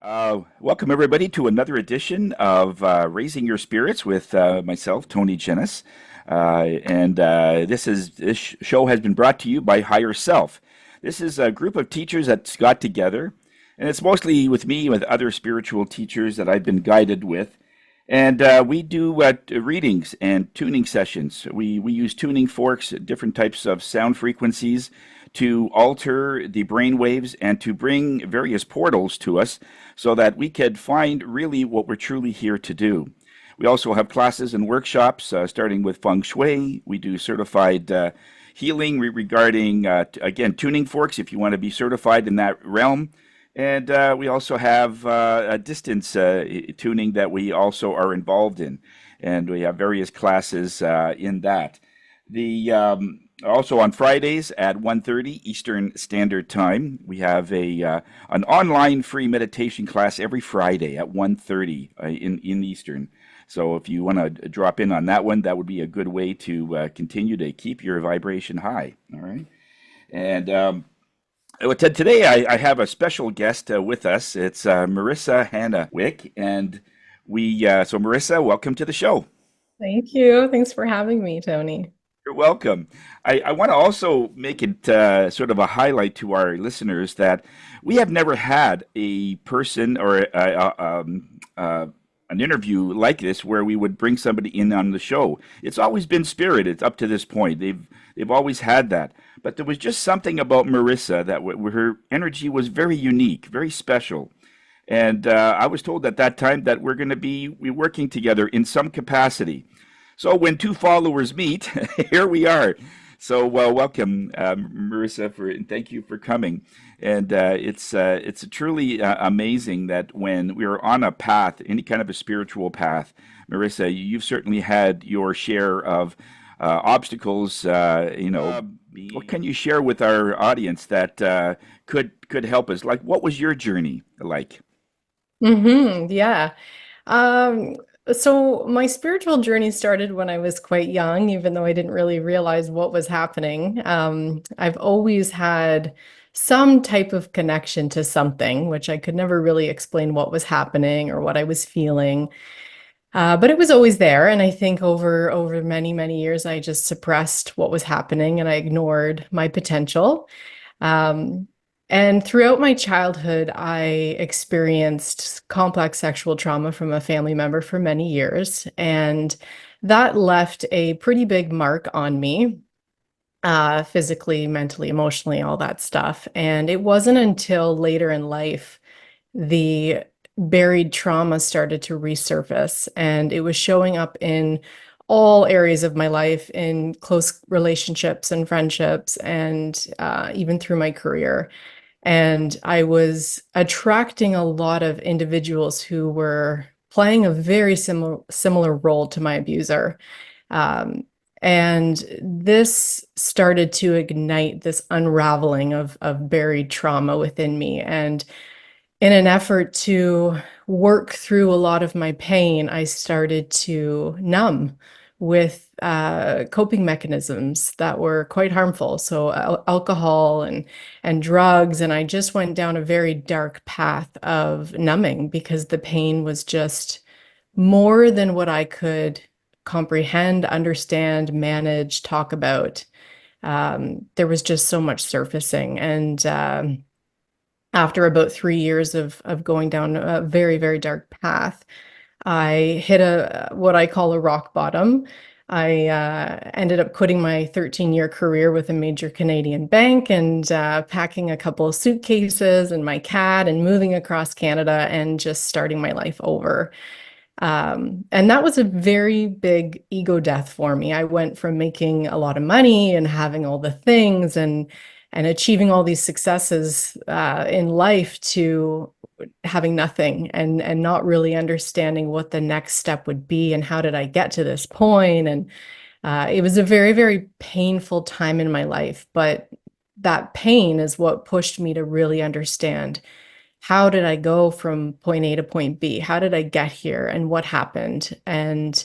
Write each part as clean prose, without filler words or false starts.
Welcome everybody to another edition of Raising Your Spirits with myself, Tony Gyenis. This show has been brought to you by Higher Self. This is a group of teachers that's got together, and it's mostly with me, with other spiritual teachers that I've been guided with. And we do readings and tuning sessions. We use tuning forks, different types of sound frequencies to alter the brain waves and to bring various portals to us so that we could find really what we're truly here to do. We also have classes and workshops starting with feng shui. We do certified healing regarding, again, tuning forks if you want to be certified in that realm. And we also have a distance tuning that we also are involved in. And we have various classes in that. Also on Fridays at 1:30 Eastern Standard Time, we have an online free meditation class every Friday at 1:30 in Eastern. So if you want to drop in on that one, that would be a good way to continue to keep your vibration high. All right. And today I have a special guest with us. It's Marisa Hannewyk, and so Marisa, welcome to the show. Thank you. Thanks for having me, Tony. You're welcome. I want to also make it sort of a highlight to our listeners that we have never had a person or an interview like this where we would bring somebody in on the show. It's always been spirited up to this point. They've always had that. But there was just something about Marisa that her energy was very unique, very special. And I was told at that time that we're going to be working together in some capacity. So when two followers meet, here we are. So welcome, Marisa, and thank you for coming. And it's truly amazing that when we're on a path, any kind of a spiritual path, Marisa, you've certainly had your share of obstacles. What can you share with our audience that could help us? Like, what was your journey like? Yeah. Um, so my spiritual journey started when I was quite young, even though I didn't really realize what was happening. I've always had some type of connection to something, which I could never really explain what was happening or what I was feeling. But it was always there. And I think over many, many years, I just suppressed what was happening and I ignored my potential. Um, and throughout my childhood, I experienced complex sexual trauma from a family member for many years. And that left a pretty big mark on me, physically, mentally, emotionally, all that stuff. And it wasn't until later in life the buried trauma started to resurface, and it was showing up in all areas of my life, in close relationships and friendships, and even through my career. And I was attracting a lot of individuals who were playing a very similar role to my abuser. Um, and this started to ignite this unraveling of buried trauma within me. And in an effort to work through a lot of my pain, I started to numb with coping mechanisms that were quite harmful. So alcohol and drugs, and I just went down a very dark path of numbing because the pain was just more than what I could comprehend, understand, manage, talk about. There was just so much surfacing, and after about 3 years of going down a very, very dark path, I hit a what I call a rock bottom. I ended up quitting my 13-year career with a major Canadian bank and packing a couple of suitcases and my cat and moving across Canada and just starting my life over. And that was a very big ego death for me. I went from making a lot of money and having all the things and achieving all these successes in life to having nothing and not really understanding what the next step would be and how did I get to this point. And it was a very, very painful time in my life, but that pain is what pushed me to really understand, how did I go from point A to point B? How did I get here and what happened? And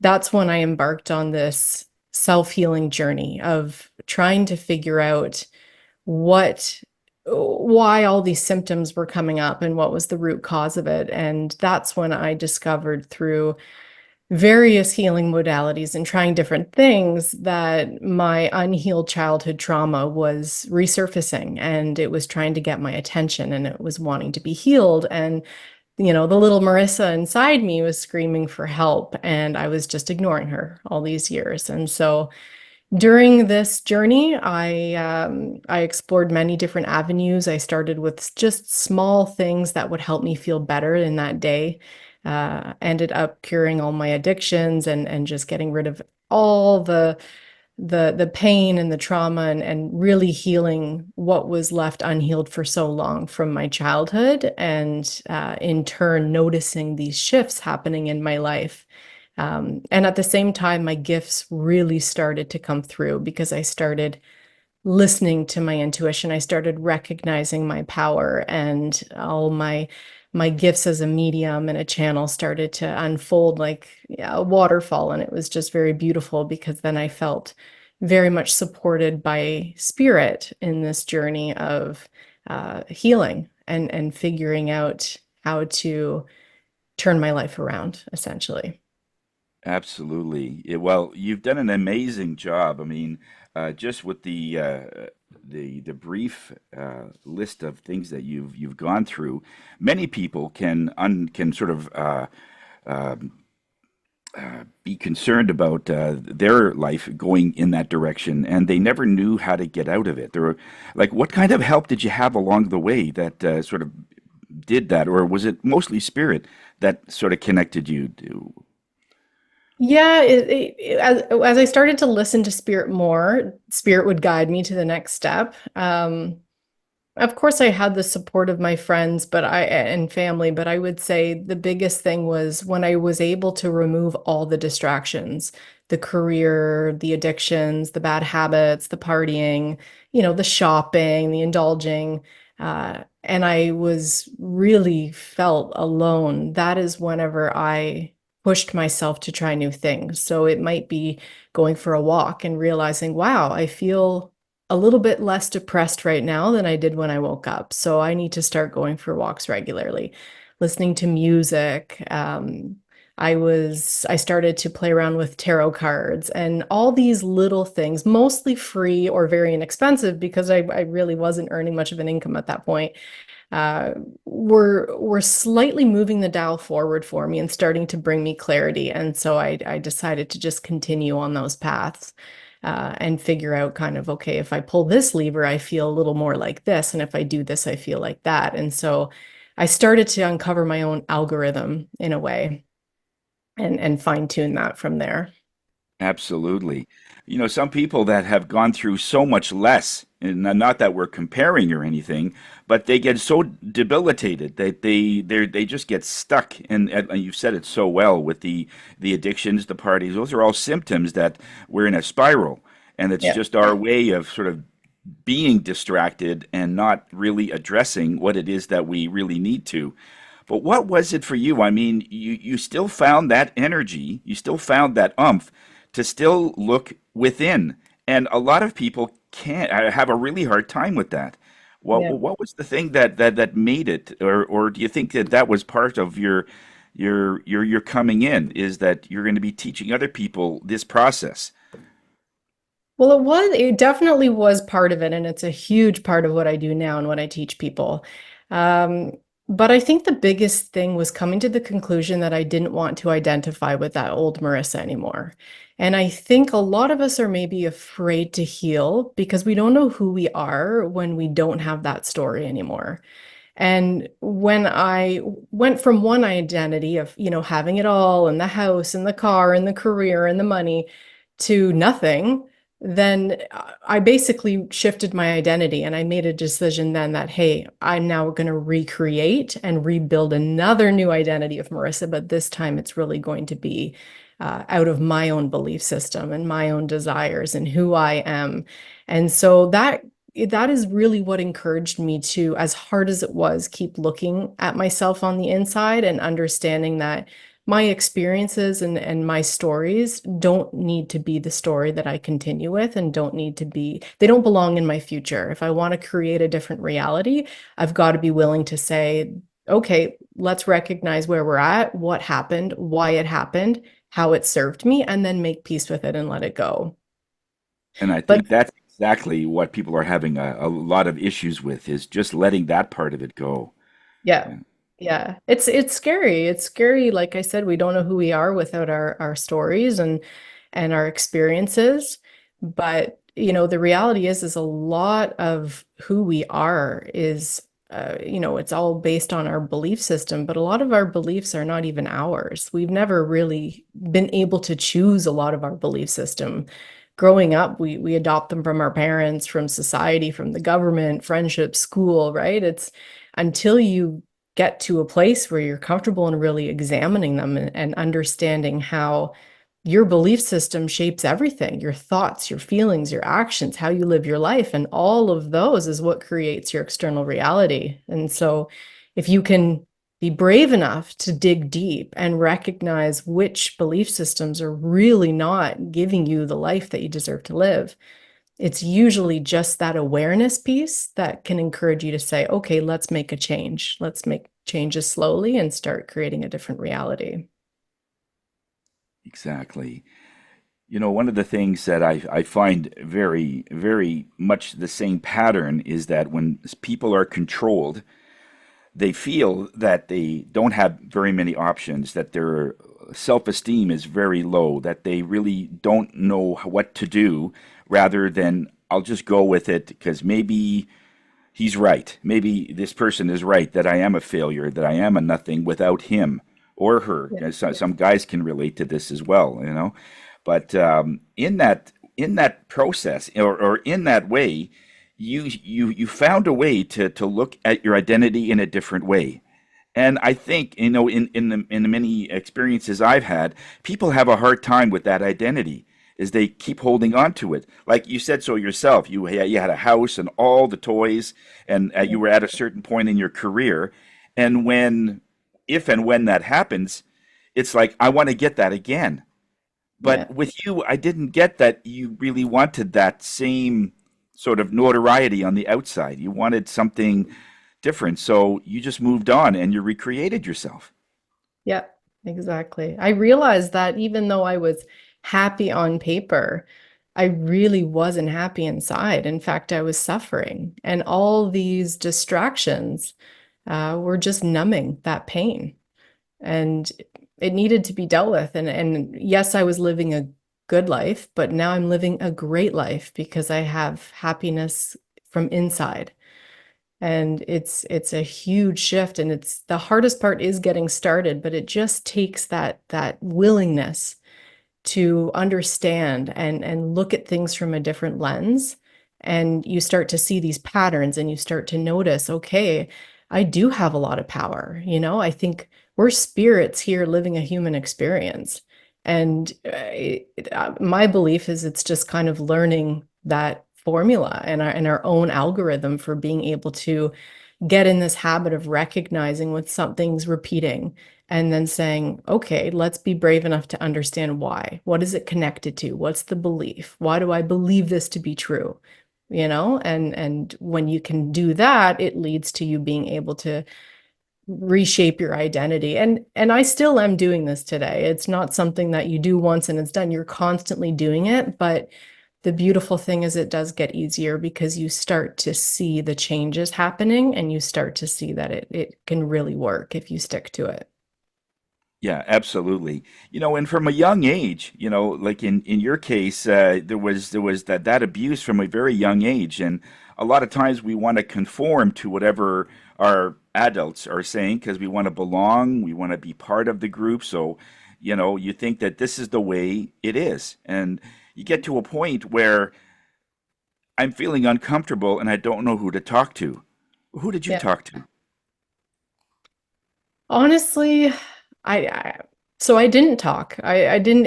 that's when I embarked on this self-healing journey of trying to figure out what why all these symptoms were coming up and what was the root cause of it. And that's when I discovered through various healing modalities and trying different things that my unhealed childhood trauma was resurfacing and it was trying to get my attention and it was wanting to be healed. And, the little Marisa inside me was screaming for help and I was just ignoring her all these years. And so during this journey, I explored many different avenues. I started with just small things that would help me feel better in that day. Ended up curing all my addictions and just getting rid of all the pain and the trauma and really healing what was left unhealed for so long from my childhood, and in turn noticing these shifts happening in my life. And at the same time, my gifts really started to come through because I started listening to my intuition. I started recognizing my power, and all my gifts as a medium and a channel started to unfold like, yeah, a waterfall. And it was just very beautiful because then I felt very much supported by spirit in this journey of healing and figuring out how to turn my life around, essentially. Absolutely. Well, you've done an amazing job. I mean, just with the brief list of things that you've gone through, many people can sort of be concerned about their life going in that direction, and they never knew how to get out of it. There were, like, what kind of help did you have along the way that sort of did that, or was it mostly spirit that sort of connected you to? Yeah, as I started to listen to spirit more, spirit would guide me to the next step. Of course, I had the support of my friends, and family, but I would say the biggest thing was when I was able to remove all the distractions, the career, the addictions, the bad habits, the partying, the shopping, the indulging, and I was really felt alone. That is whenever I pushed myself to try new things. So it might be going for a walk and realizing, wow, I feel a little bit less depressed right now than I did when I woke up. So I need to start going for walks regularly, listening to music. I started to play around with tarot cards and all these little things, mostly free or very inexpensive because I really wasn't earning much of an income at that point. uh, were slightly moving the dial forward for me and starting to bring me clarity. And so I decided to just continue on those paths and figure out kind of, okay, if I pull this lever, I feel a little more like this. And if I do this, I feel like that. And so I started to uncover my own algorithm in a way and fine tune that from there. Absolutely. You know, some people that have gone through so much less, and not that we're comparing or anything, but they get so debilitated that they just get stuck. And you've said it so well with the addictions, the parties. Those are all symptoms that we're in a spiral, and it's Yeah. just our way of sort of being distracted and not really addressing what it is that we really need to. But what was it for you? I mean, you still found that energy, you still found that umph to still look within. And a lot of people can't have a really hard time with that. Yeah. What was the thing that made it, or do you think that that was part of your coming in, is that you're going to be teaching other people this process? Well, it definitely was part of it, and it's a huge part of what I do now and what I teach people. Um, but I think the biggest thing was coming to the conclusion that I didn't want to identify with that old Marissa anymore. And I think a lot of us are maybe afraid to heal because we don't know who we are when we don't have that story anymore. And when I went from one identity of, having it all and the house and the car and the career and the money to nothing, then I basically shifted my identity and I made a decision then that, hey, I'm now going to recreate and rebuild another new identity of Marissa, but this time it's really going to be out of my own belief system and my own desires and who I am. And so that is really what encouraged me to, as hard as it was, keep looking at myself on the inside and understanding that my experiences and my stories don't need to be the story that I continue with and don't need to be, they don't belong in my future. If I want to create a different reality, I've got to be willing to say, okay, let's recognize where we're at, what happened, why it happened, how it served me, and then make peace with it and let it go. And I But think that's exactly what people are having a lot of issues with is just letting that part of it go. yeah. Yeah. Yeah. It's scary. It's scary. Like I said, we don't know who we are without our stories and our experiences. But, the reality is a lot of who we are is it's all based on our belief system, but a lot of our beliefs are not even ours. We've never really been able to choose a lot of our belief system. Growing up, we adopt them from our parents, from society, from the government, friendship, school, right? It's until you get to a place where you're comfortable in really examining them and understanding how your belief system shapes everything, your thoughts, your feelings, your actions, how you live your life. And all of those is what creates your external reality. And so if you can be brave enough to dig deep and recognize which belief systems are really not giving you the life that you deserve to live, it's usually just that awareness piece that can encourage you to say, okay, let's make a change. Let's make changes slowly and start creating a different reality. Exactly. One of the things that I find very, very much the same pattern is that when people are controlled, they feel that they don't have very many options, that their self-esteem is very low, that they really don't know what to do, rather than I'll just go with it because maybe he's right. Maybe this person is right that I am a failure, that I am a nothing without him or her. Yeah. Some guys can relate to this as well. But in that process, or in that way, you found a way to look at your identity in a different way. And I think, in the many experiences I've had, people have a hard time with that identity is they keep holding on to it. Like you said so yourself, you had a house and all the toys, and you were at a certain point in your career. And if and when that happens, it's like, I want to get that again. Yeah. But with you, I didn't get that you really wanted that same sort of notoriety on the outside. You wanted something different. So you just moved on and you recreated yourself. Yeah, exactly. I realized that even though I was happy on paper, I really wasn't happy inside. In fact, I was suffering. And all these distractions were just numbing that pain. And it needed to be dealt with. And yes, I was living a good life, but now I'm living a great life because I have happiness from inside. And it's a huge shift, and it's the hardest part is getting started, but it just takes that willingness to understand and look at things from a different lens. And you start to see these patterns and you start to notice, okay, I do have a lot of power. I think we're spirits here living a human experience. And my belief is it's just kind of learning that formula and our own algorithm for being able to get in this habit of recognizing when something's repeating and then saying, okay, let's be brave enough to understand why. What is it connected to? What's the belief? Why do I believe this to be true? And when you can do that, it leads to you being able to reshape your identity. And I still am doing this today. It's not something that you do once and it's done. You're constantly doing it, but the beautiful thing is it does get easier because you start to see the changes happening and you start to see that it can really work if you stick to it. Yeah, absolutely. And from a young age, like in your case, there was that abuse from a very young age, and a lot of times we want to conform to whatever our adults are saying because we want to belong, we want to be part of the group. So, you think that this is the way it is, and you get to a point where I'm feeling uncomfortable and I don't know who to talk to. Who did you Yeah. talk to? Honestly, I so I didn't talk. I didn't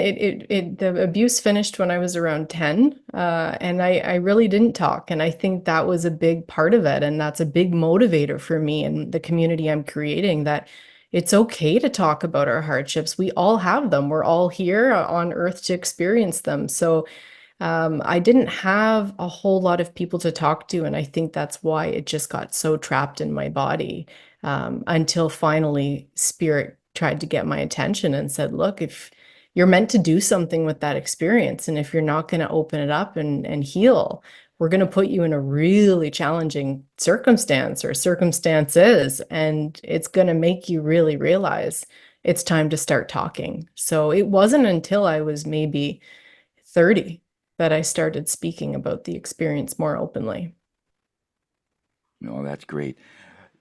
the abuse finished when I was around 10. And I really didn't talk. And I think that was a big part of it. And that's a big motivator for me and the community I'm creating, that it's okay to talk about our hardships. We all have them. We're all here on earth to experience them. So I didn't have a whole lot of people to talk to, and I think that's why it just got so trapped in my body until finally Spirit tried to get my attention and said, "Look, if you're meant to do something with that experience, and if you're not going to open it up and heal, we're going to put you in a really challenging circumstance or circumstances, and it's going to make you really realize it's time to start talking." So it wasn't until I was maybe 30 that I started speaking about the experience more openly. No, that's great.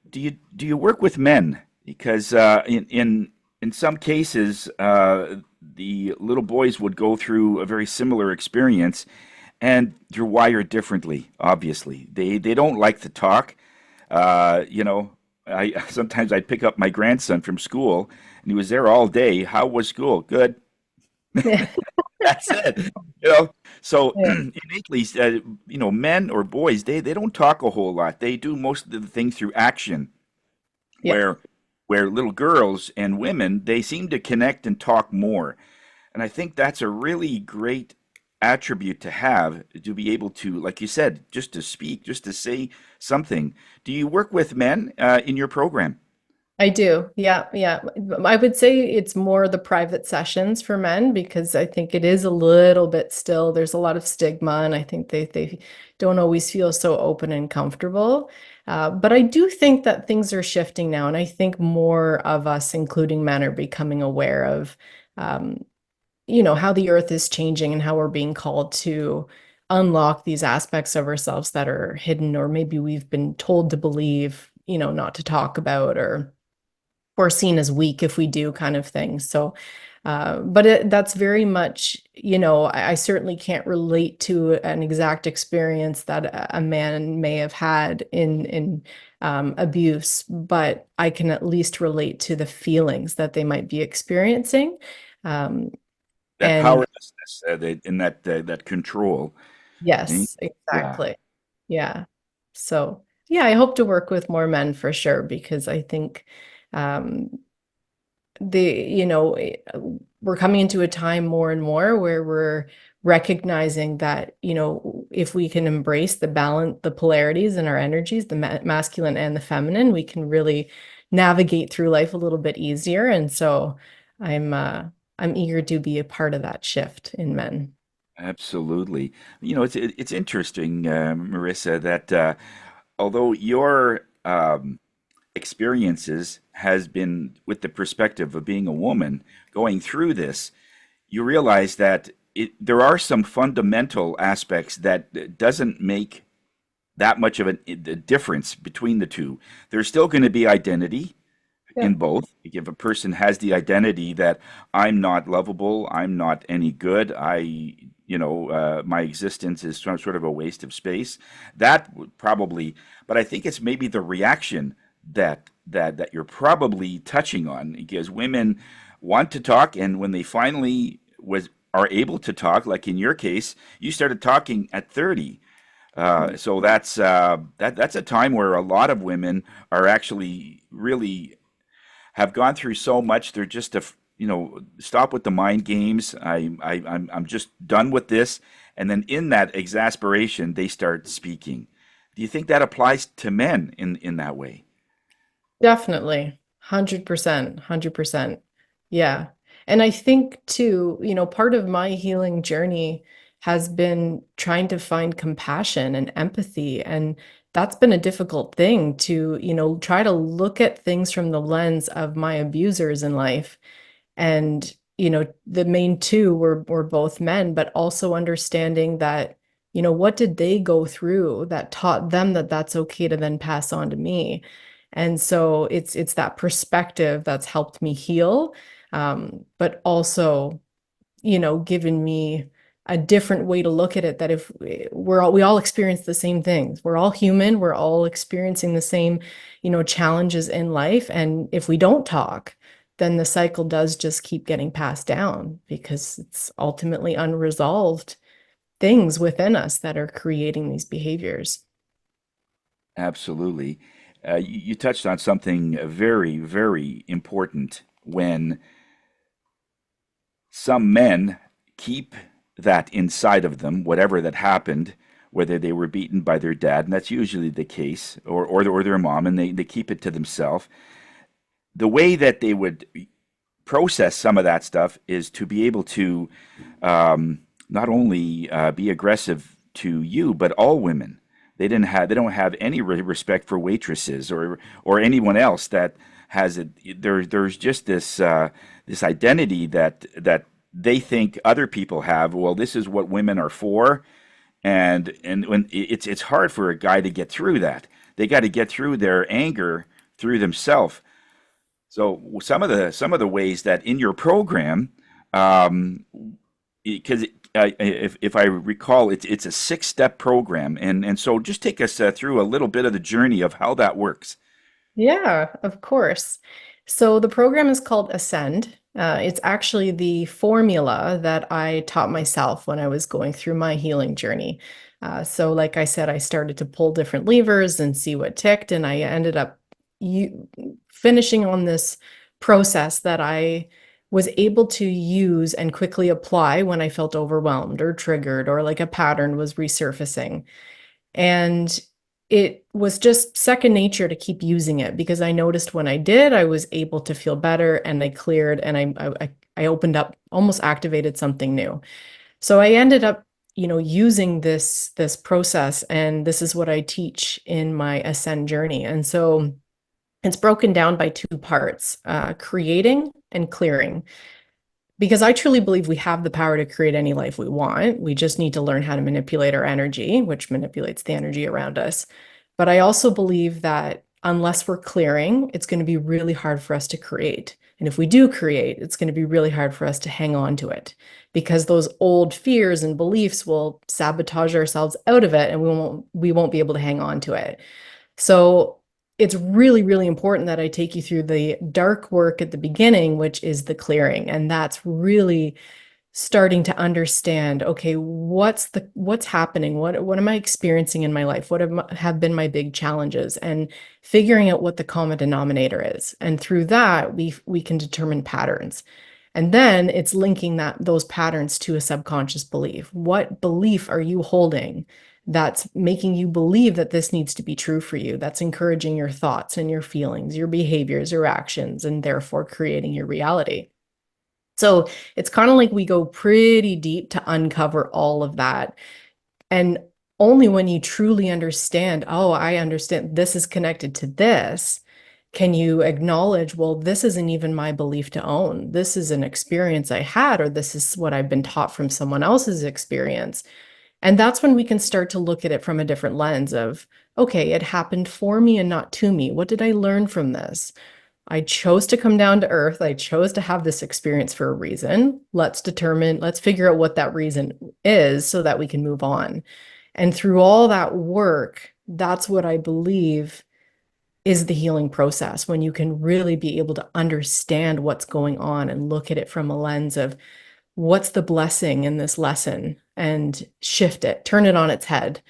Do you work with men? Because in some cases, the little boys would go through a very similar experience, and they're wired differently. Obviously, they don't like to talk. You know, I sometimes I'd pick up my grandson from school, and he was there all day. How was school? Good. Yeah. That's it. You know, so Yeah. innately, men or boys, they don't talk a whole lot. They do most of the things through action. Yeah. Where little girls and women, they seem to connect and talk more. And I think that's a really great attribute to have, to be able to, like you said, just to speak, just to say something. Do you work with men in your program? I do. Yeah, yeah. I would say it's more the private sessions for men because I think it is a little bit still, there's a lot of stigma, and I think they don't always feel so open and comfortable. But I do think that things are shifting now, and I think more of us, including men, are becoming aware of um, how the earth is changing and how we're being called to unlock these aspects of ourselves that are hidden, or maybe we've been told to believe, not to talk about, or seen as weak if we do, kind of thing. So, but that's very much, I certainly can't relate to an exact experience that a man may have had in abuse, but I can at least relate to the feelings that they might be experiencing. Um, That and powerlessness, that control. Eh? yes, Yeah, exactly. Yeah. So, yeah, I hope to work with more men for sure because I think um, we're coming into a time more and more where we're recognizing that, if we can embrace the balance, the polarities in our energies, the masculine and the feminine, we can really navigate through life a little bit easier. And so I'm uh I'm eager to be a part of that shift in men. absolutely. It's interesting, Marissa, that although your experiences has been with the perspective of being a woman going through this, you realize that there are some fundamental aspects that doesn't make that much of a difference between the two. There's still going to be identity Yeah. in both. If a person has the identity that I'm not lovable, I'm not any good, my existence is some sort of a waste of space, that would probably, but I think it's maybe the reaction that you're probably touching on, because women want to talk, and when they finally was are able to talk, like in your case, you started talking at 30. So that's a time where a lot of women are actually really have gone through so much. They're just stop with the mind games. I'm just done with this. And then in that exasperation, they start speaking. Do you think that applies to men in that way? Definitely. 100%. 100%. Yeah. And I think too, part of my healing journey has been trying to find compassion and empathy. And that's been a difficult thing to, try to look at things from the lens of my abusers in life. And, the main two were both men, but also understanding that, what did they go through that taught them that that's okay to then pass on to me. And so it's that perspective that's helped me heal, but also, given me a different way to look at it, that if we all experience the same things. We're all human, we're all experiencing the same, challenges in life. And if we don't talk, then the cycle does just keep getting passed down because it's ultimately unresolved things within us that are creating these behaviors. Absolutely. You touched on something very, very important when some men keep that inside of them, whatever that happened, whether they were beaten by their dad, and that's usually the case, or their mom, and they keep it to themselves. The way that they would process some of that stuff is to be able to not only be aggressive to you, but all women. They don't have any respect for waitresses or anyone else that has it. There's just this identity that they think other people have. Well, this is what women are for, and when it's hard for a guy to get through that. They got to get through their anger through themselves. So some of the ways that in your program, um, because if I recall, it's a 6 step program, and so just take us through a little bit of the journey of how that works. Yeah, of course. So the program is called Ascend. It's actually the formula that I taught myself when I was going through my healing journey. So, like I said, I started to pull different levers and see what ticked, and I ended up you, finishing on this process that I was able to use and quickly apply when I felt overwhelmed or triggered or like a pattern was resurfacing. And it was just second nature to keep using it because I noticed when I did, I was able to feel better and I cleared and I opened up, almost activated something new. So I ended up, using this process, and this is what I teach in my Ascend journey. And so it's broken down by two parts, creating and clearing. Because I truly believe we have the power to create any life we want. We just need to learn how to manipulate our energy, which manipulates the energy around us. But I also believe that unless we're clearing, it's going to be really hard for us to create. And if we do create, it's going to be really hard for us to hang on to it because those old fears and beliefs will sabotage ourselves out of it and we won't be able to hang on to it. So it's really, really important that I take you through the dark work at the beginning, which is the clearing. And that's really starting to understand, okay, what's happening? What am I experiencing in my life? Have been my big challenges? And figuring out what the common denominator is. And through that, we can determine patterns. And then it's linking those patterns to a subconscious belief. What belief are you holding that's making you believe that this needs to be true for you? That's encouraging your thoughts and your feelings, your behaviors, your actions, and therefore creating your reality. So it's kind of like we go pretty deep to uncover all of that. And only when you truly understand, oh, I understand this is connected to this, can you acknowledge, well, this isn't even my belief to own. This is an experience I had, or this is what I've been taught from someone else's experience. And that's when we can start to look at it from a different lens of, okay, it happened for me and not to me. What did I learn from this? I chose to come down to earth. I chose to have this experience for a reason. Let's figure out what that reason is so that we can move on. And through all that work, that's what I believe is the healing process, when you can really be able to understand what's going on and look at it from a lens of what's the blessing in this lesson and shift it, turn it on its head.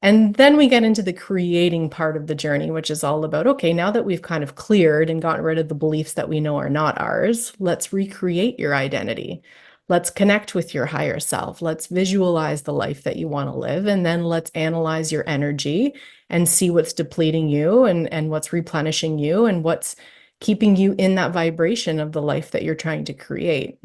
And then we get into the creating part of the journey, which is all about, okay, now that we've kind of cleared and gotten rid of the beliefs that we know are not ours, let's recreate your identity. Let's connect with your higher self. Let's visualize the life that you want to live. And then let's analyze your energy and see what's depleting you and what's replenishing you and what's keeping you in that vibration of the life that you're trying to create.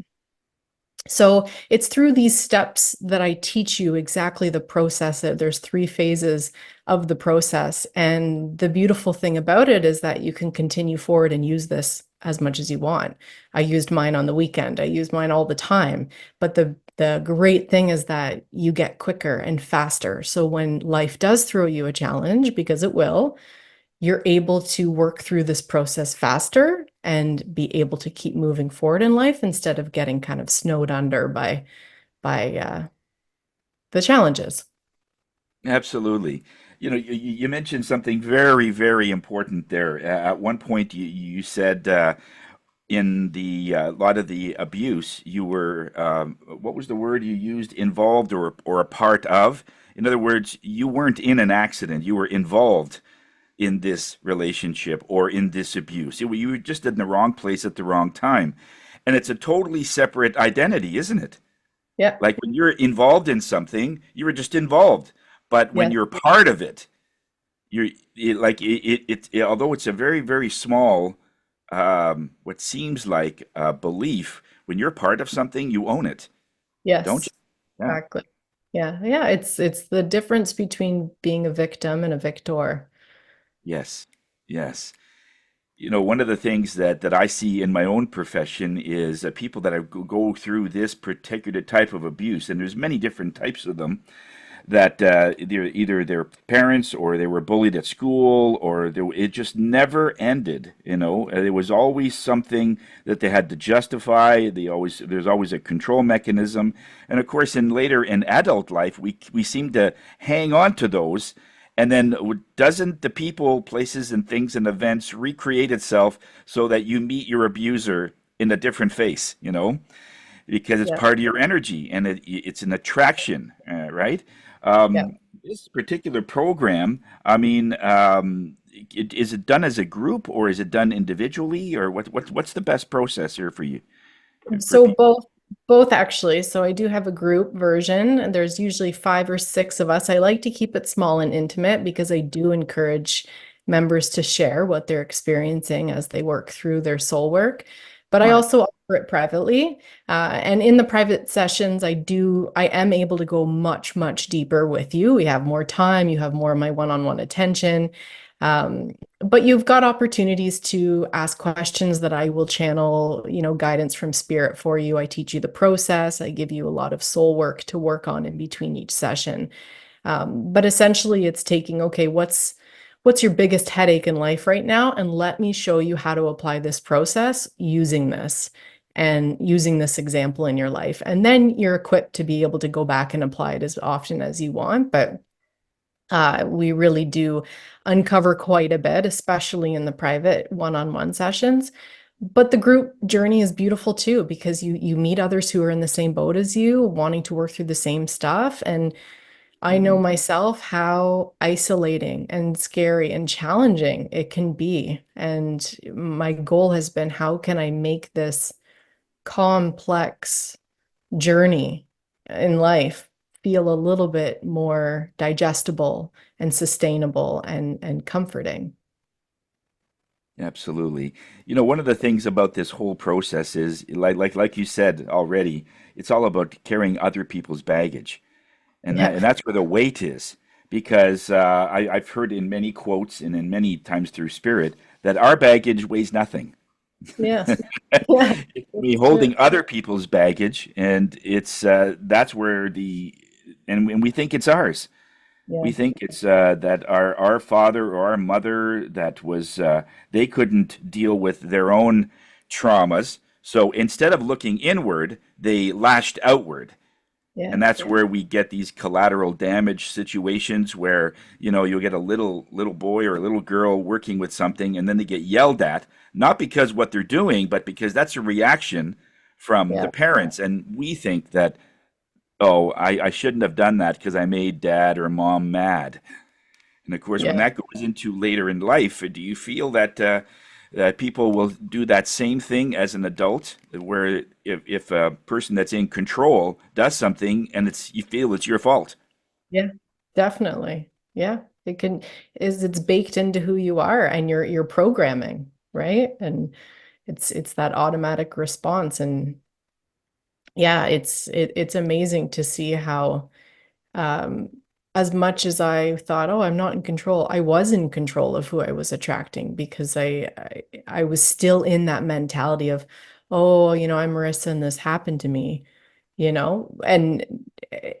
So it's through these steps that I teach you exactly the process. There's 3 phases of the process. And the beautiful thing about it is that you can continue forward and use this as much as you want. I used mine on the weekend. I use mine all the time. But the great thing is that you get quicker and faster. So when life does throw you a challenge, because it will, you're able to work through this process faster and be able to keep moving forward in life instead of getting kind of snowed under by the challenges. Absolutely. You mentioned something very, very important there. At one point, you said in the lot of the abuse, you were what was the word you used? Involved or a part of. In other words, you weren't in an accident. You were involved. in this relationship or in this abuse. You were just in the wrong place at the wrong time. And it's a totally separate identity, isn't it? Yeah. Like when you're involved in something, you were just involved. But when Yes. you're part of it, you're like although it's a very, very small, what seems like a belief, when you're part of something, you own it, don't Yes. you? Yeah. Exactly. Yeah. Yeah. It's the difference between being a victim and a victor. Yes. Yes. You know, one of the things that I see in my own profession is people that go through this particular type of abuse, and there's many different types of them. That they're either their parents or they were bullied at school, or it just never ended. You know, there was always something that they had to justify. There's always a control mechanism, and of course, in adult life, we seem to hang on to those. And then doesn't the people, places, and things and events recreate itself so that you meet your abuser in a different face, you know, because it's Yeah. part of your energy and it's an attraction, right? Yeah. This particular program, I mean, is it done as a group or is it done individually, or what's the best process here for you, for So people? both actually. So I do have a group version, and there's usually 5 or 6 of us. I like to keep it small and intimate because I do encourage members to share what they're experiencing as they work through their soul work. But I Smart. also offer it privately. And in the private sessions, I am able to go much, much deeper with you. We have more time, you have more of my one-on-one attention. Um, but you've got opportunities to ask questions that I will channel, guidance from spirit for you. I teach you the process. I give you a lot of soul work to work on in between each session. But essentially it's taking, okay, what's your biggest headache in life right now? And let me show you how to apply this process using this and using this example in your life. And then you're equipped to be able to go back and apply it as often as you want. But we really do uncover quite a bit, especially in the private one-on-one sessions. But the group journey is beautiful too, because you meet others who are in the same boat as you, wanting to work through the same stuff. And I know Mhm. myself how isolating and scary and challenging it can be. And my goal has been, how can I make this complex journey in life feel a little bit more digestible and sustainable and comforting. Absolutely. You know, one of the things about this whole process is like you said already, it's all about carrying other people's baggage. And Yeah. that's where the weight is, because I've heard in many quotes and in many times through spirit that our baggage weighs nothing. Yes. Yeah. It's It's me true. holding other people's baggage, and it's that's where and we think it's ours. We Yeah. think it's that our father or our mother that was they couldn't deal with their own traumas, so instead of looking inward, they lashed outward. Yeah. And that's where we get these collateral damage situations where, you know, you'll get a little boy or a little girl working with something and then they get yelled at, not because what they're doing, but because that's a reaction from the Yeah. parents. And we think that, oh, I shouldn't have done that because I made dad or mom mad. And of course, when Yeah. that goes into later in life, do you feel that people will do that same thing as an adult, where if a person that's in control does something and you feel it's your fault? Yeah. Definitely. Yeah. It's baked into who you are and your programming, right? And it's that automatic response. And yeah, it's amazing to see how um as much as I thought, oh, I'm not in control, I was in control of who I was attracting, because I was still in that mentality of, oh, I'm Marissa and this happened to me, and eh,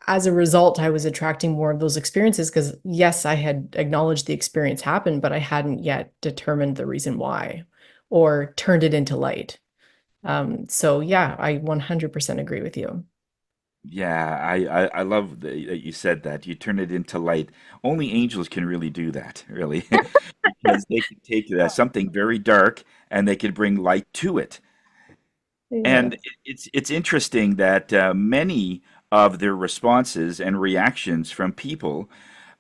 as a result, I was attracting more of those experiences because, yes, I had acknowledged the experience happened, but I hadn't yet determined the reason why or turned it into light. So yeah, I 100% agree with you. Yeah, I love that you said that. You turn it into light. Only angels can really do that, really, because they can take something very dark and they can bring light to it. Yeah. And it's interesting that many of their responses and reactions from people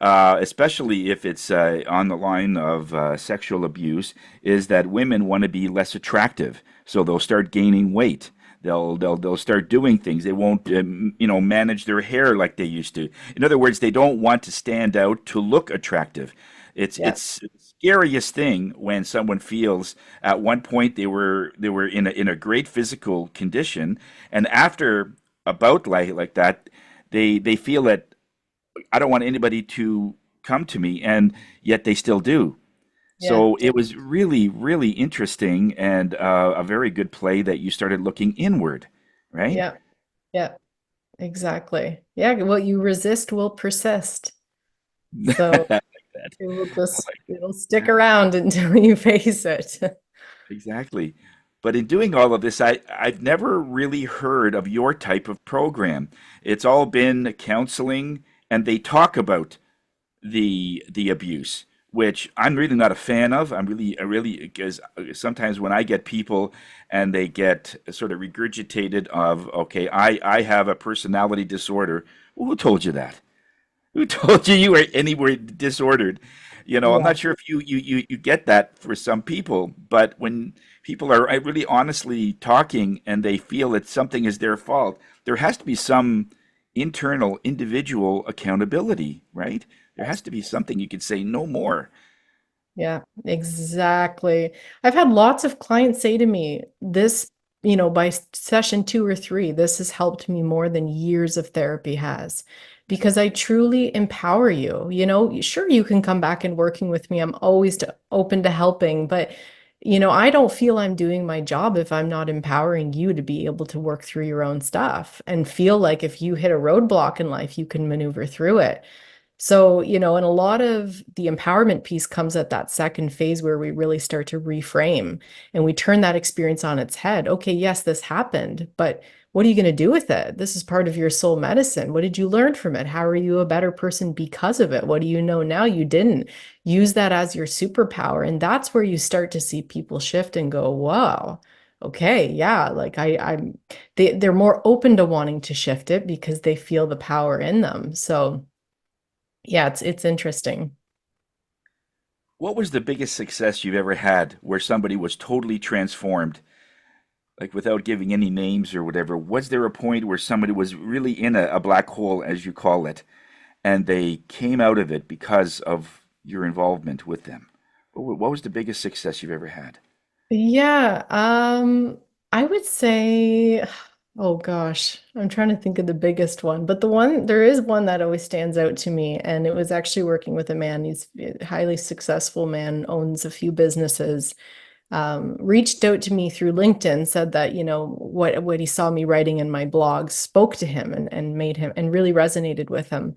especially if it's on the line of sexual abuse, is that women want to be less attractive, so they'll start gaining weight. They'll start doing things. They won't, manage their hair like they used to. In other words, they don't want to stand out to look attractive. Yeah. It's the scariest thing when someone feels at one point they were in a great physical condition, and after a bout like that, they feel that I don't want anybody to come to me, and yet they still do. Yeah. So it was really, really interesting and a very good play that you started looking inward, right? Yeah. Yeah. Exactly. Yeah. What you resist will persist. So I like that. it will I just, like it'll stick around until you face it. exactly. But in doing all of this, I've never really heard of your type of program. It's all been counseling, and they talk about the abuse, which I'm really not a fan of. I really, because sometimes when I get people and they get sort of regurgitated of, okay, I have a personality disorder. Well, who told you that? Who told you you were anywhere disordered? I'm Yeah. not sure if you get that for some people, but when people are really honestly talking and they feel that something is their fault, there has to be some internal individual accountability, right? There has to be something you could say no more. Yeah, exactly. I've had lots of clients say to me, this, by session 2 or 3, this has helped me more than years of therapy has, because I truly empower you. Sure, you can come back and working with me. I'm always open to helping, but I don't feel I'm doing my job if I'm not empowering you to be able to work through your own stuff and feel like if you hit a roadblock in life, you can maneuver through it. So, and a lot of the empowerment piece comes at that second phase where we really start to reframe and we turn that experience on its head. Okay, yes, this happened, but what are you going to do with it? This is part of your soul medicine. What did you learn from it? How are you a better person because of it? What do you know now you didn't? Use that as your superpower. And that's where you start to see people shift and go, wow, okay, yeah, like they're more open to wanting to shift it because they feel the power in them. So, yeah, it's interesting. What was the biggest success you've ever had where somebody was totally transformed? Like without giving any names or whatever, was there a point where somebody was really in a black hole, as you call it, and they came out of it because of your involvement with them? What was the biggest success you've ever had? Yeah, I would say, oh gosh, I'm trying to think of the biggest one, but there is one that always stands out to me, and it was actually working with a man. He's a highly successful man, owns a few businesses, reached out to me through LinkedIn, said that, what he saw me writing in my blog spoke to him and made him and really resonated with him.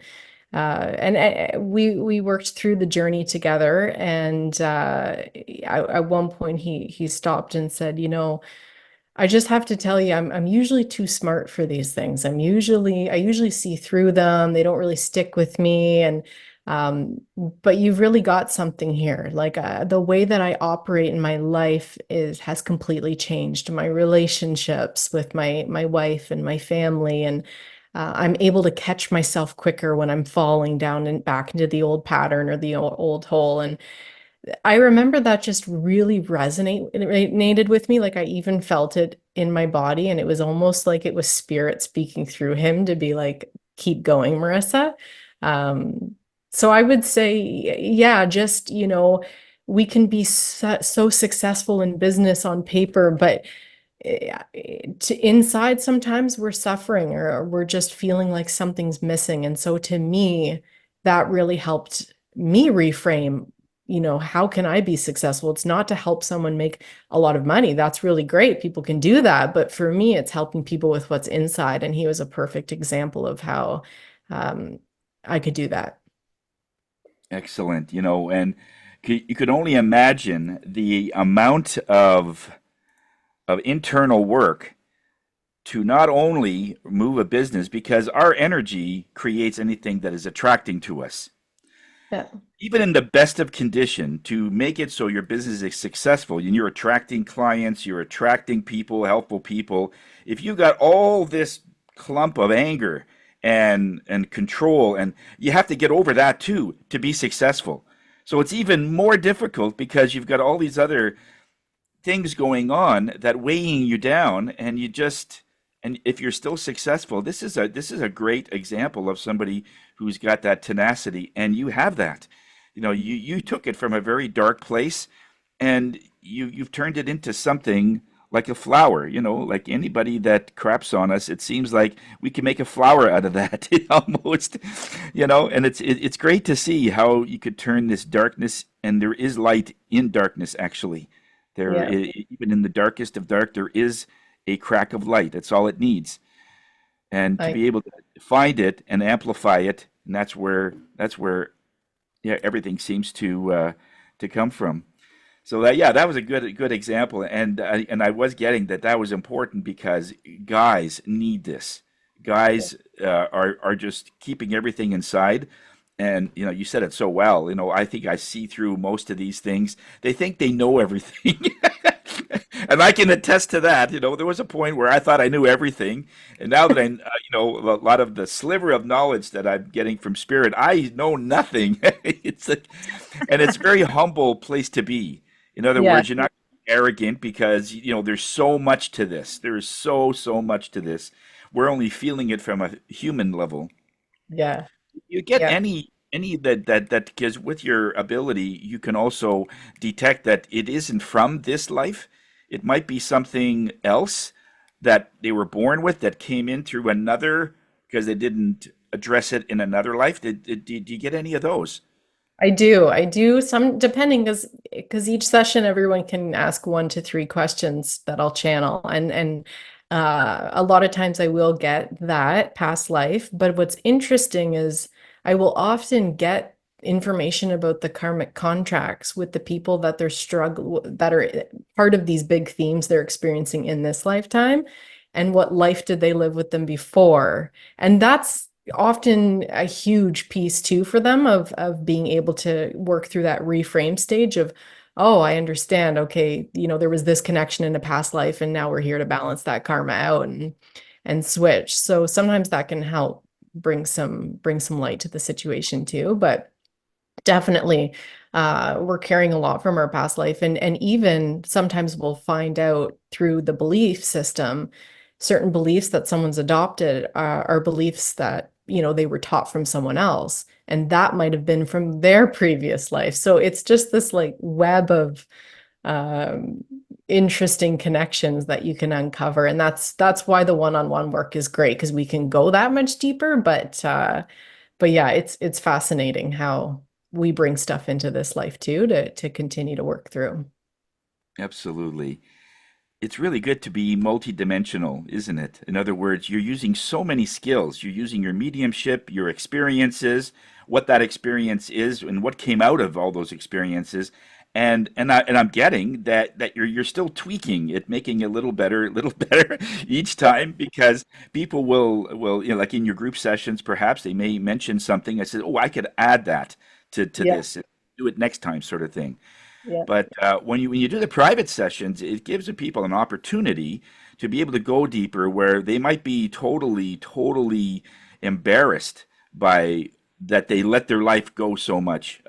And we worked through the journey together. And at one point, he stopped and said, I just have to tell you, I'm usually too smart for these things. I usually see through them. They don't really stick with me. And but you've really got something here. Like the way that I operate in my life has completely changed. My relationships with my wife and my family, and I'm able to catch myself quicker when I'm falling down and back into the old pattern or the old hole. And I remember that just really resonated with me. Like I even felt it in my body, and it was almost like it was spirit speaking through him to be like, keep going, Marissa. Um, so I would say, yeah, just, we can be so successful in business on paper, but inside sometimes we're suffering or we're just feeling like something's missing. And so to me, that really helped me reframe, how can I be successful? It's not to help someone make a lot of money. That's really great. People can do that. But for me, it's helping people with what's inside. And he was a perfect example of how um, I could do that. Excellent, and you could only imagine the amount of internal work to not only move a business because our energy creates anything that is attracting to us. Yeah. Even in the best of condition, to make it so your business is successful and you're attracting clients, you're attracting people, helpful people. If you got all this clump of anger and control, and you have to get over that too to be successful. So it's even more difficult because you've got all these other things going on that weighing you down, and if you're still successful, this is a great example of somebody who's got that tenacity, and you have that. You took it from a very dark place, and you've turned it into something like a flower. Like anybody that craps on us, it seems like we can make a flower out of that almost. And it's great to see how you could turn this darkness, and there is light in darkness actually. Yeah. Even in the darkest of dark, there is a crack of light. That's all it needs. And to I be able to find it and amplify it, and that's where yeah, everything seems to come from. So that was a good example, and I was getting that was important because guys need this. Guys are just keeping everything inside, and you said it so well. I think I see through most of these things. They think they know everything, and I can attest to that. There was a point where I thought I knew everything, and now that a lot of the sliver of knowledge that I'm getting from Spirit, I know nothing. And it's a very humble place to be. In other yeah, words, you're not arrogant because there's so much to this. There is so much to this. We're only feeling it from a human level. yeah, You get yeah. any that because with your ability, you can also detect that it isn't from this life. It might be something else that they were born with that came in through another because they didn't address it in another life. Did you get any of those? I do. I do some depending because each session everyone can ask 1 to 3 questions that I'll channel and a lot of times I will get that past life. But what's interesting is I will often get information about the karmic contracts with the people that they're struggle that are part of these big themes they're experiencing in this lifetime and what life did they live with them before. And that's often a huge piece too for them of being able to work through that reframe stage of, oh, I understand. Okay, there was this connection in a past life, and now we're here to balance that karma out and switch. So sometimes that can help bring some light to the situation too. But definitely, we're carrying a lot from our past life, and even sometimes we'll find out through the belief system, certain beliefs that someone's adopted are beliefs that they were taught from someone else, and that might have been from their previous life. So it's just this like web of um, interesting connections that you can uncover, and that's why the one-on-one work is great because we can go that much deeper. But yeah, it's fascinating how we bring stuff into this life too to continue to work through. Absolutely. It's really good to be multidimensional, isn't it? In other words, you're using so many skills. You're using your mediumship, your experiences, what that experience is, and what came out of all those experiences. And I'm getting that you're still tweaking it, making it a little better each time because people will like in your group sessions, perhaps they may mention something. I said, oh, I could add that to Yeah, this, do it next time, sort of thing. yeah, But when you do the private sessions, it gives the people an opportunity to be able to go deeper where they might be totally embarrassed by that they let their life go so much.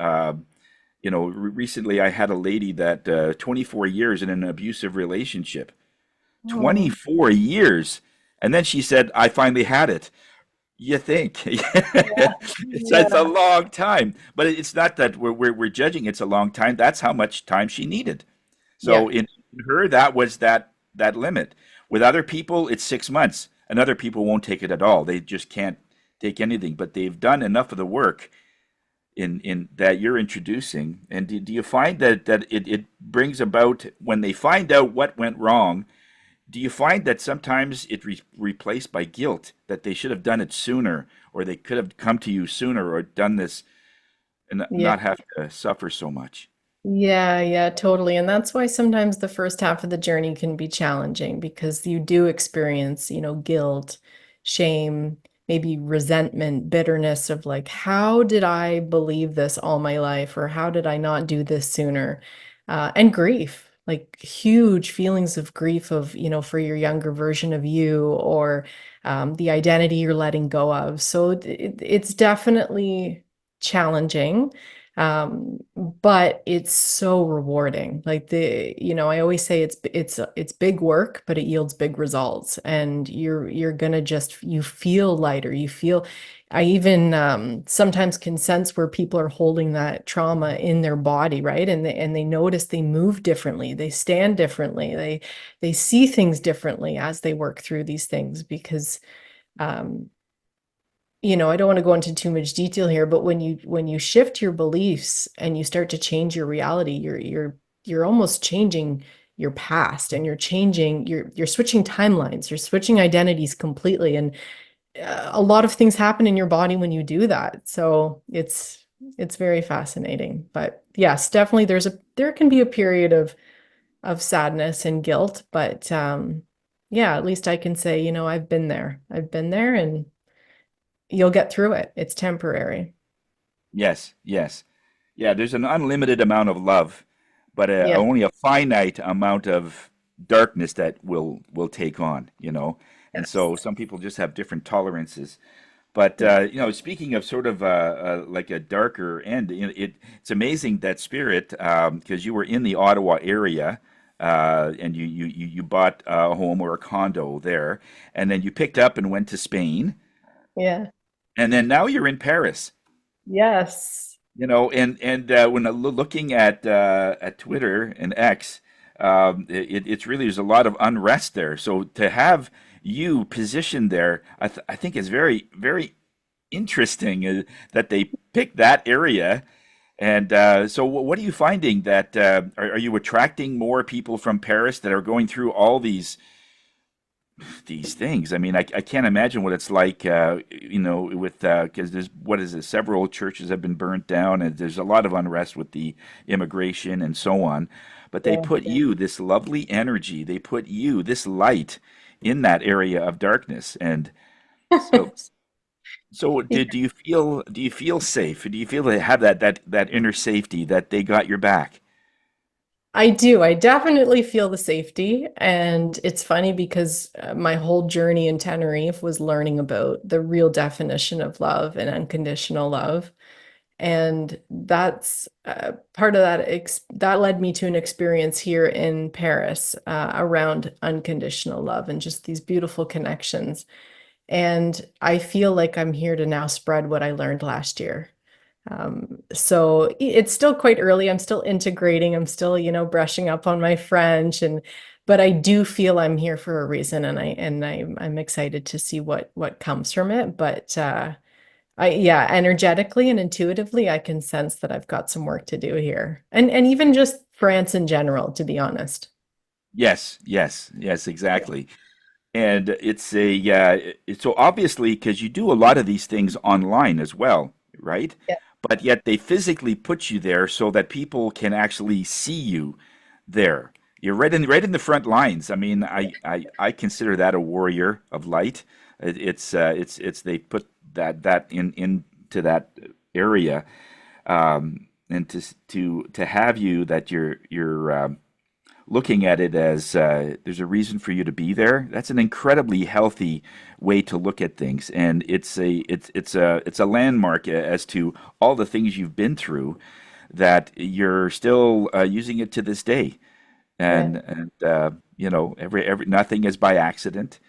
Recently I had a lady that 24 years in an abusive relationship, oh, 24 years, and then she said, "I finally had it." You think yeah, it's a yeah, long time, but it's not that we're judging. It's a long time. That's how much time she needed. yeah, So in her, that was that limit. With other people, it's 6 months, and other people won't take it at all. They just can't take anything. But they've done enough of the work in that you're introducing. And do you find that it brings about when they find out what went wrong? Do you find that sometimes it's replaced by guilt that they should have done it sooner, or they could have come to you sooner, or done this and yeah. not have to suffer so much? Yeah, yeah, totally. And that's why sometimes the first half of the journey can be challenging because you do experience, guilt, shame, maybe resentment, bitterness of like, how did I believe this all my life? Or how did I not do this sooner? And grief. like huge feelings of grief of, for your younger version of you, or the identity you're letting go of. So it's definitely challenging. But it's so rewarding. Like I always say it's big work, but it yields big results. And you're gonna just you feel lighter. I even sometimes can sense where people are holding that trauma in their body, right? And they notice they move differently, they stand differently, they see things differently as they work through these things because um, I don't want to go into too much detail here, but when you shift your beliefs and you start to change your reality, you're almost changing your past, and you're switching timelines, you're switching identities completely, and a lot of things happen in your body when you do that. So it's very fascinating. But yes, definitely there can be a period of sadness and guilt, but yeah, at least I can say, I've been there. I've been there, and you'll get through it. It's temporary. Yes, yes. Yeah, there's an unlimited amount of love, but Yeah. only a finite amount of darkness that will take on, you know. And Yes. so some people just have different tolerances. But Yeah. speaking of sort of like a darker end, it's amazing that spirit, because you were in the Ottawa area, and you bought a home or a condo there, and then you picked up and went to Spain, Yeah. and then now you're in Paris. Yes. And when looking at Twitter and X, it's really there's a lot of unrest there. So to have you positioned there, I think is very very interesting, that they picked that area. And so, what are you finding that are you attracting more people from Paris that are going through all these things? I mean, I can't imagine what it's like, with because there's what is it? Several churches have been burnt down, and there's a lot of unrest with the immigration and so on. But they Yeah. put you this lovely energy, they put you this light in that area of darkness, and so. So do you feel safe? Do you feel they have that inner safety that they got your back? I do. I definitely feel the safety. And it's funny because my whole journey in Tenerife was learning about the real definition of love and unconditional love. And that's part of that led me to an experience here in Paris around unconditional love and just these beautiful connections. And I feel like I'm here to now spread what I learned last year. So it's still quite early. I'm still integrating. I'm still, brushing up on my French, but I do feel I'm here for a reason, and I'm excited to see what comes from it. But yeah, energetically and intuitively, I can sense that I've got some work to do here, and even just France in general, to be honest. Yes, yes, yes, exactly. And it's so obviously because you do a lot of these things online as well, right? Yeah. But yet they physically put you there so that people can actually see you there. You're right in the front lines. I mean, I consider that a warrior of light. It's they put that into that area, and to have you that you're looking at it as there's a reason for you to be there. That's an incredibly healthy way to look at things, and it's a landmark as to all the things you've been through, that you're still using it to this day, Yeah. and every nothing is by accident.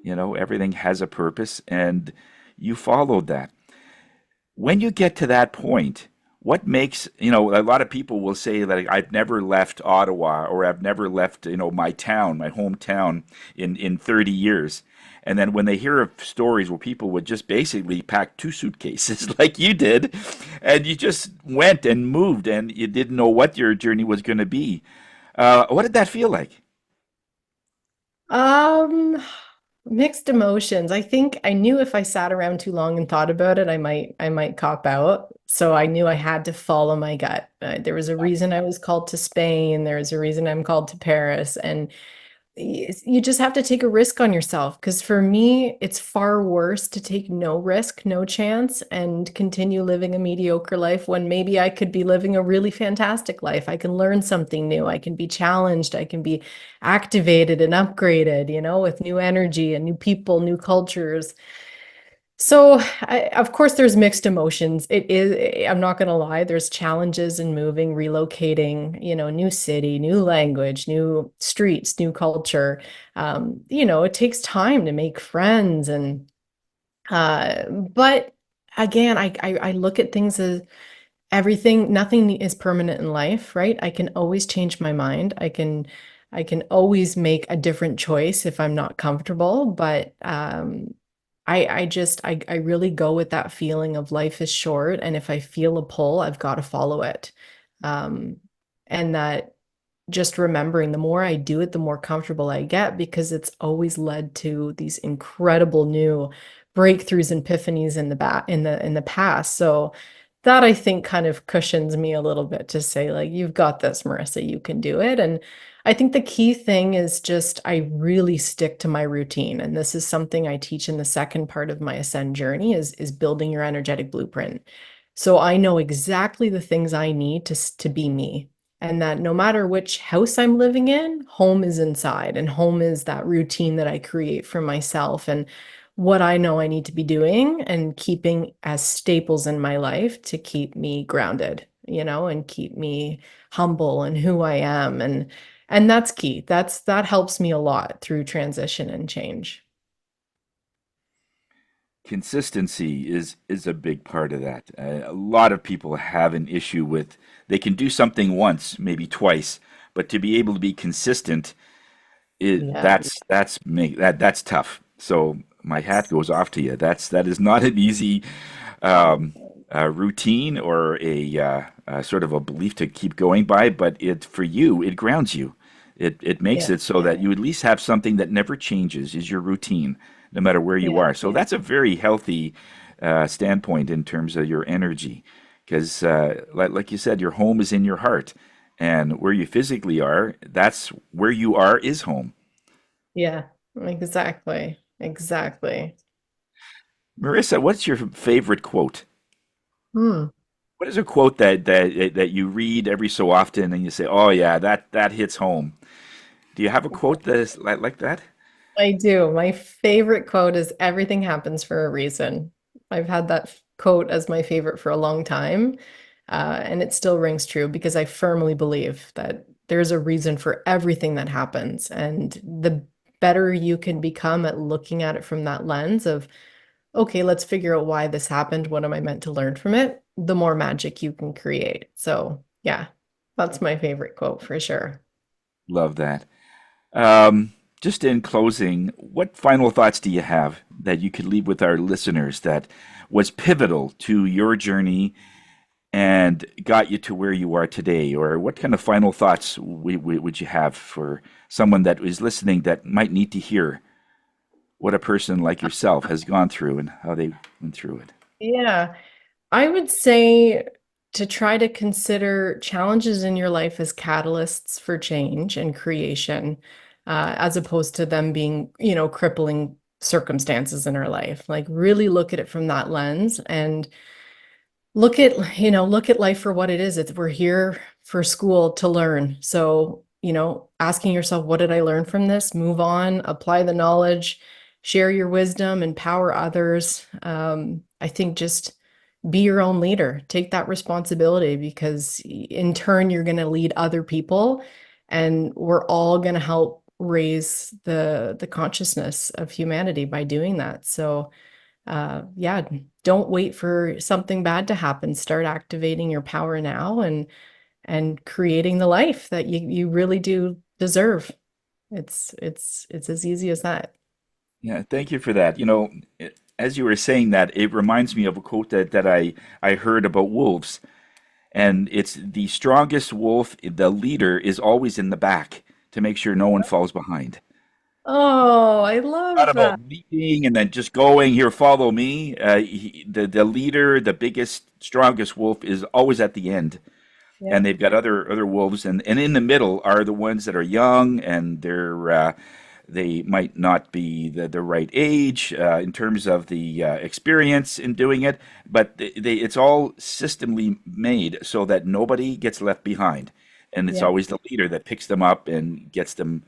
Everything has a purpose, and you followed that. When you get to that point, what makes, a lot of people will say that I've never left Ottawa, or I've never left, my town, my hometown in 30 years. And then when they hear of stories where people would just basically pack two suitcases like you did, and you just went and moved and you didn't know what your journey was going to be. What did that feel like? Um, Mixed emotions. I think I knew if I sat around too long and thought about it, I might cop out. So I knew I had to follow my gut. There was a reason I was called to Spain. There was a reason I'm called to Paris. And you just have to take a risk on yourself. Because for me, it's far worse to take no risk, no chance, and continue living a mediocre life when maybe I could be living a really fantastic life. I can learn something new. I can be challenged. I can be activated and upgraded, with new energy and new people, new cultures. So, of course, there's mixed emotions. It is, I'm not going to lie, there's challenges in moving, relocating, new city, new language, new streets, new culture. It takes time to make friends but again, I look at things as everything, nothing is permanent in life, right? I can always change my mind. I can always make a different choice if I'm not comfortable, but I really go with that feeling of life is short, and if I feel a pull, I've got to follow it. Um, and that just remembering the more I do it, the more comfortable I get because it's always led to these incredible new breakthroughs and epiphanies in the past. So that I think kind of cushions me a little bit to say, like, you've got this, Marissa, you can do it. And I think the key thing is just I really stick to my routine. And this is something I teach in the second part of my Ascend journey is building your energetic blueprint. So I know exactly the things I need to be me, and that no matter which house I'm living in, home is inside, and home is that routine that I create for myself and what I know I need to be doing and keeping as staples in my life to keep me grounded, and keep me humble in who I am. And that's key. That helps me a lot through transition and change. Consistency is a big part of that. A lot of people have an issue with they can do something once, maybe twice, but to be able to be consistent, Yeah. that's tough. So my hat goes off to you. That is not an easy um, routine or a sort of a belief to keep going by, but it for you it grounds you. It makes Yeah. it so that you at least have something that never changes is your routine, no matter where you Yeah. are. So that's a very healthy standpoint in terms of your energy, because like you said, your home is in your heart, and where you physically are, that's where you are is home. Yeah. Exactly. Exactly. Marissa, what's your favorite quote? Hmm. What is a quote that you read every so often and you say, "Oh yeah, that hits home." Do you have a quote that is like that? I do. My favorite quote is everything happens for a reason. I've had that quote as my favorite for a long time. And it still rings true because I firmly believe that there's a reason for everything that happens. And the better you can become at looking at it from that lens of, okay, let's figure out why this happened. What am I meant to learn from it? The more magic you can create. So, yeah, that's my favorite quote for sure. Love that. Um, just in closing, what final thoughts do you have that you could leave with our listeners that was pivotal to your journey and got you to where you are today? Or what kind of final thoughts would you have for someone that is listening that might need to hear what a person like yourself has gone through and how they went through it? Yeah. I would say to try to consider challenges in your life as catalysts for change and creation, as opposed to them being, crippling circumstances in our life. Like really look at it from that lens and look at life for what it is. We're here for school to learn. So, asking yourself, what did I learn from this? Move on, apply the knowledge, share your wisdom, empower others. I think just be your own leader. Take that responsibility because in turn, you're going to lead other people, and we're all going to help raise the consciousness of humanity by doing that. So, yeah, don't wait for something bad to happen. Start activating your power now and creating the life that you really do deserve. It's as easy as that. Yeah, thank you for that. As you were saying that, it reminds me of a quote that I heard about wolves. And it's the strongest wolf, the leader, is always in the back to make sure no one falls behind. Oh, I Not love about that. leading and then just going here, follow me. The leader, the biggest, strongest wolf is always at the end. Yeah. and they've got other wolves, and in the middle are the ones that are young, and they might not be the right age in terms of the experience in doing it, but it's all systemly made so that nobody gets left behind, and it's Yeah. always the leader that picks them up and gets them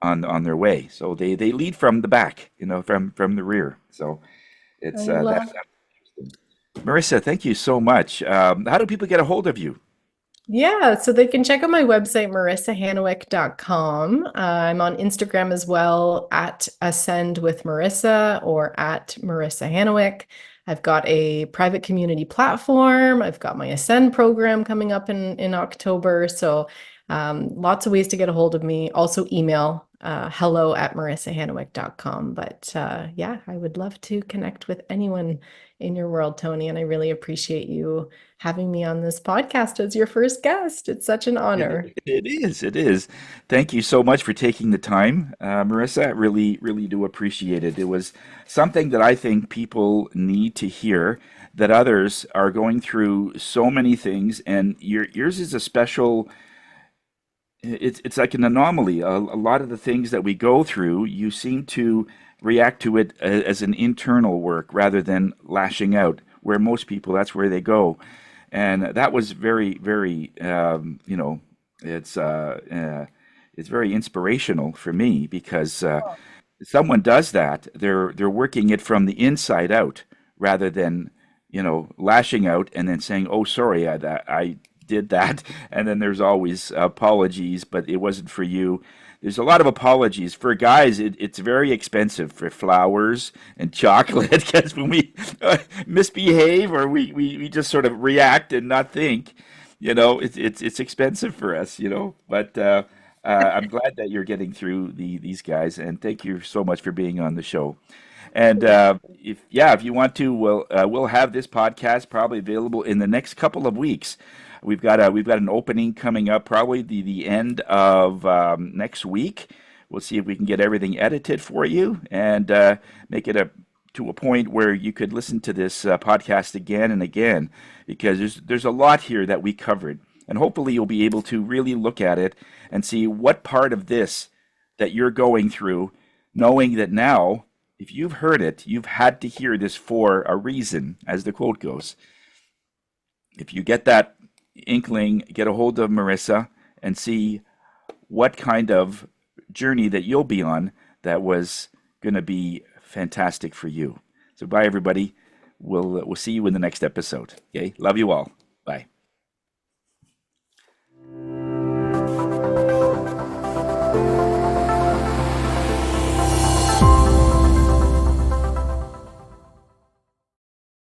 on their way. So they lead from the back, from the rear. So I it's love. that's interesting. Marissa, thank you so much. How do people get a hold of you? Yeah, so they can check out my website, marisahannewyk.com. I'm on Instagram as well, at Ascend with Marissa or at Marisa Hannewyk. I've got a private community platform. I've got my Ascend program coming up in October. So lots of ways to get a hold of me. Also email hello at marisahannewyk.com. But yeah, I would love to connect with anyone in your world, Tony, and I really appreciate you having me on this podcast as your first guest. It's such an honor. It is. It is. Thank you so much for taking the time, Marissa. I really, really do appreciate it. It was something that I think people need to hear, that others are going through so many things, and yours is a special. It's like an anomaly. A lot of the things that we go through, you seem to react to it as an internal work rather than lashing out, where most people, that's where they go. And that was very, very, it's it's very inspirational for me because someone does that, they're working it from the inside out rather than lashing out and then saying, "Oh, sorry, I did that," and then there's always apologies, but it wasn't for you. There's a lot of apologies for guys. It's very expensive for flowers and chocolate because when we misbehave or we just sort of react and not think, it's expensive for us, But I'm glad that you're getting through these guys, and thank you so much for being on the show. And if you want to, we'll have this podcast probably available in the next couple of weeks. We've got an opening coming up probably the end of next week. We'll see if we can get everything edited for you and make it to a point where you could listen to this podcast again and again, because there's a lot here that we covered, and hopefully you'll be able to really look at it and see what part of this that you're going through, knowing that now, if you've heard it, you've had to hear this for a reason, as the quote goes. If you get that inkling, get a hold of Marissa and see what kind of journey that you'll be on that was going to be fantastic for you. So bye, everybody. We'll see you in the next episode. Okay, love you all.